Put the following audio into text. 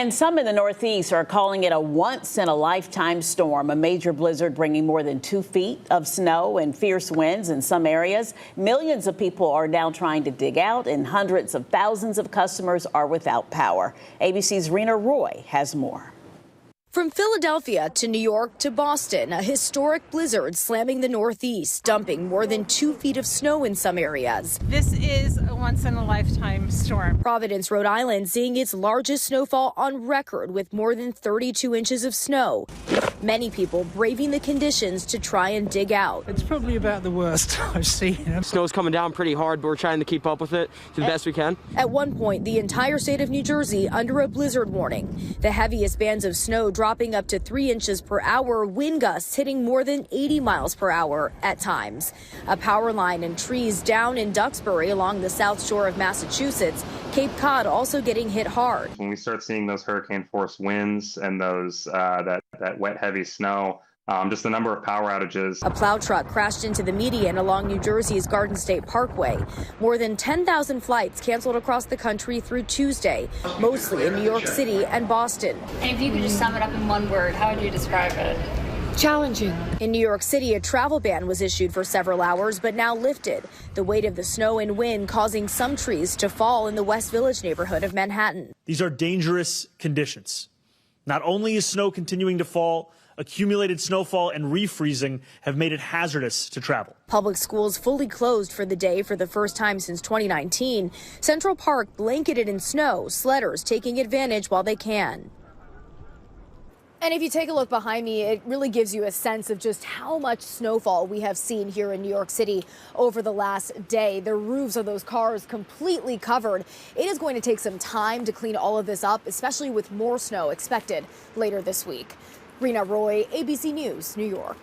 And some in the Northeast are calling it a once-in-a-lifetime storm, a major blizzard bringing more than 2 feet of snow and fierce winds in some areas. Millions of people are now trying to dig out, and hundreds of thousands of customers are without power. ABC's Rena Roy has more. From Philadelphia to New York to Boston, a historic blizzard slamming the Northeast, dumping more than 2 feet of snow in some areas. This is a once-in-a-lifetime storm. Providence, Rhode Island, seeing its largest snowfall on record with more than 32 inches of snow. Many people braving the conditions to try and dig out. It's probably about the worst I've seen. Snow's coming down pretty hard, but we're trying to keep up with it to the best we can. At one point, the entire state of New Jersey under a blizzard warning. The heaviest bands of snow dropping up to 3 inches per hour, wind gusts hitting more than 80 miles per hour at times. A power line and trees down in Duxbury along the south shore of Massachusetts. Cape Cod also getting hit hard. When we start seeing those hurricane force winds and those that wet, heavy snow, just the number of power outages. A plow truck crashed into the median along New Jersey's Garden State Parkway. More than 10,000 flights canceled across the country through Tuesday, mostly in New York City and Boston. And if you could just sum it up in one word, how would you describe it? Challenging. In New York City, a travel ban was issued for several hours, but now lifted. The weight of the snow and wind causing some trees to fall in the West Village neighborhood of Manhattan. These are dangerous conditions. Not only is snow continuing to fall, accumulated snowfall and refreezing have made it hazardous to travel. Public schools fully closed for the day for the first time since 2019. Central Park blanketed in snow, sledders taking advantage while they can. And if you take a look behind me, it really gives you a sense of just how much snowfall we have seen here in New York City over the last day. The roofs of those cars completely covered. It is going to take some time to clean all of this up, especially with more snow expected later this week. Rena Roy, ABC News, New York.